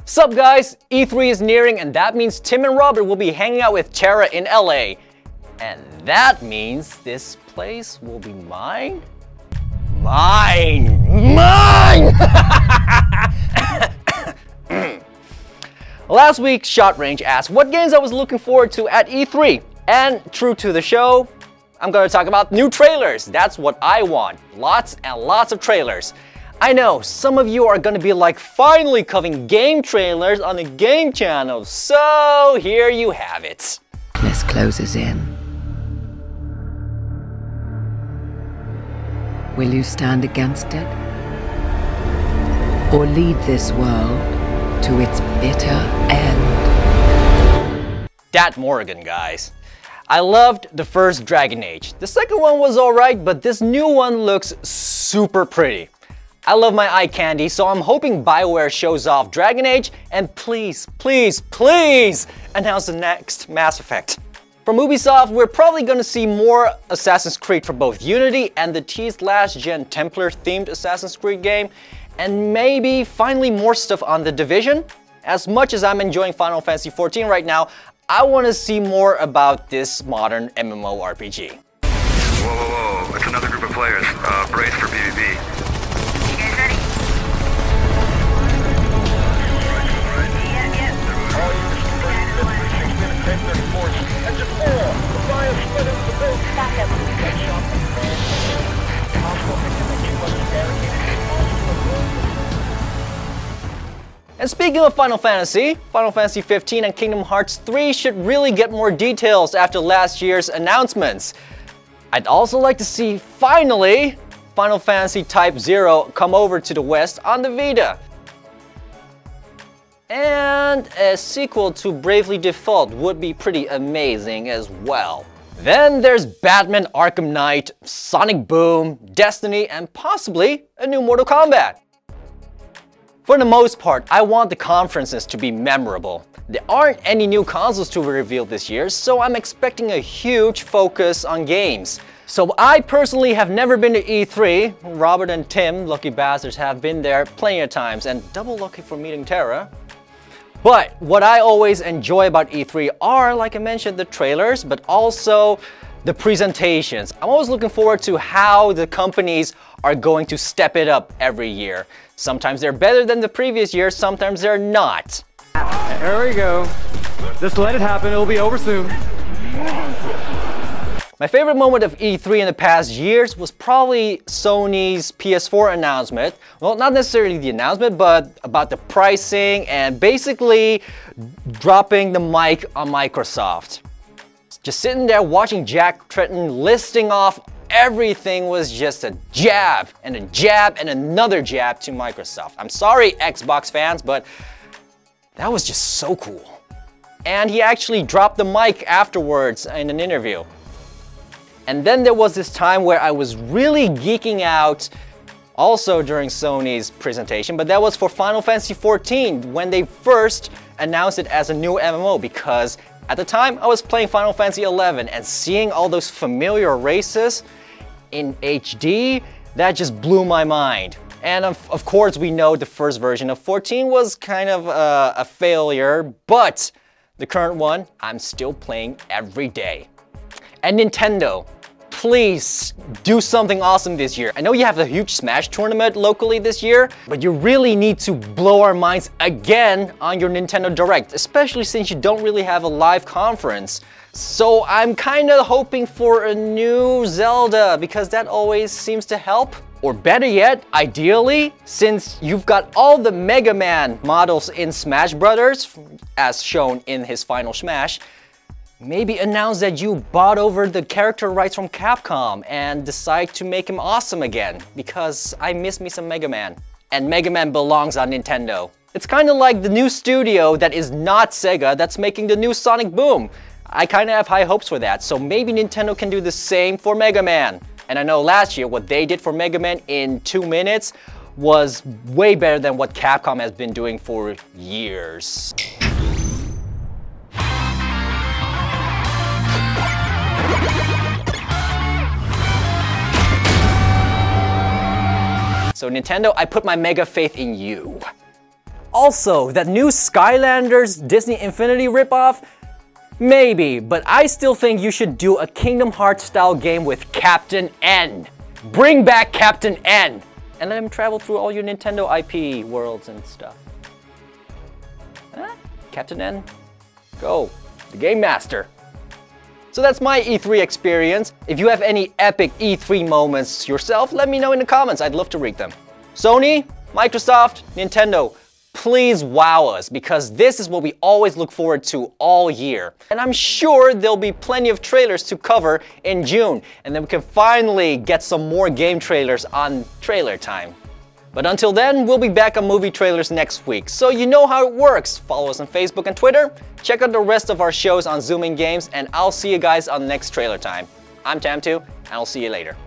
Sup guys, E3 is nearing and that means Tim and Robert will be hanging out with Tara in LA. And that means this place will be mine? Mine! Last week, Shot Range asked what games I was looking forward to at E3. And true to the show, I'm gonna talk about new trailers. That's what I want. Lots and lots of trailers. I know, some of you are gonna be like, finally covering game trailers on the game channel. So here you have it. Darkness closes in. Will you stand against it? Or lead this world to its bitter end? Dat Morgan, guys. I loved the first Dragon Age. The second one was alright, but this new one looks super pretty. I love my eye candy, so I'm hoping BioWare shows off Dragon Age and please, please, please announce the next Mass Effect. From Ubisoft, we're probably gonna see more Assassin's Creed for both Unity and the teased last-gen Templar-themed Assassin's Creed game, and maybe finally more stuff on The Division. As much as I'm enjoying Final Fantasy XIV right now, I want to see more about this modern MMORPG. Whoa, whoa, whoa, it's another group of players. Brace for PvP. You guys ready? All units confirmed that precinct minute 1034. Engine 4, the fire split into the building. Backup. Headshot. Possible victim was barricaded. And speaking of Final Fantasy XV and Kingdom Hearts 3 should really get more details after last year's announcements. I'd also like to see, finally, Final Fantasy Type 0 come over to the West on the Vita. And a sequel to Bravely Default would be pretty amazing as well. Then there's Batman Arkham Knight, Sonic Boom, Destiny, and possibly a new Mortal Kombat. For the most part, I want the conferences to be memorable. There aren't any new consoles to be revealed this year, so I'm expecting a huge focus on games. So I personally have never been to E3. Robert and Tim, lucky bastards, have been there plenty of times, and double lucky for meeting Tara. But what I always enjoy about E3 are, like I mentioned, the trailers, but also the presentations. I'm always looking forward to how the companies are going to step it up every year. Sometimes they're better than the previous year, sometimes they're not. There we go. Just let it happen, it'll be over soon. My favorite moment of E3 in the past years was probably Sony's PS4 announcement. Well, not necessarily the announcement, but about the pricing and basically dropping the mic on Microsoft. Just sitting there watching Jack Tretton listing off everything was just a jab and another jab to Microsoft. I'm sorry, Xbox fans, but that was just so cool. And he actually dropped the mic afterwards in an interview. And then there was this time where I was really geeking out also during Sony's presentation, but that was for Final Fantasy XIV when they first announced it as a new MMO, because at the time I was playing Final Fantasy XI and seeing all those familiar races in HD, that just blew my mind. And of course we know the first version of 14 was kind of a failure, but the current one I'm still playing every day. And Nintendo, please do something awesome this year. I know you have a huge Smash tournament locally this year, but you really need to blow our minds again on your Nintendo Direct, especially since you don't really have a live conference. So I'm kind of hoping for a new Zelda, because that always seems to help. Or better yet, ideally, since you've got all the Mega Man models in Smash Brothers, as shown in his final Smash, maybe announce that you bought over the character rights from Capcom and decide to make him awesome again, because I miss me some Mega Man. And Mega Man belongs on Nintendo. It's kind of like the new studio that is not Sega that's making the new Sonic Boom. I kind of have high hopes for that, so maybe Nintendo can do the same for Mega Man. And I know last year what they did for Mega Man in 2 minutes was way better than what Capcom has been doing for years. So Nintendo, I put my mega faith in you. Also, that new Skylanders Disney Infinity ripoff? Maybe, but I still think you should do a Kingdom Hearts style game with Captain N. Bring back Captain N! And let him travel through all your Nintendo IP worlds and stuff. Huh? Captain N? Go. The Game Master. So that's my E3 experience. If you have any epic E3 moments yourself, let me know in the comments. I'd love to read them. Sony, Microsoft, Nintendo, please wow us, because this is what we always look forward to all year. And I'm sure there'll be plenty of trailers to cover in June, and then we can finally get some more game trailers on trailer time. But until then, we'll be back on movie trailers next week, so you know how it works. Follow us on Facebook and Twitter, check out the rest of our shows on Zoomin Games, and I'll see you guys on the next trailer time. I'm Tamtu, and I'll see you later.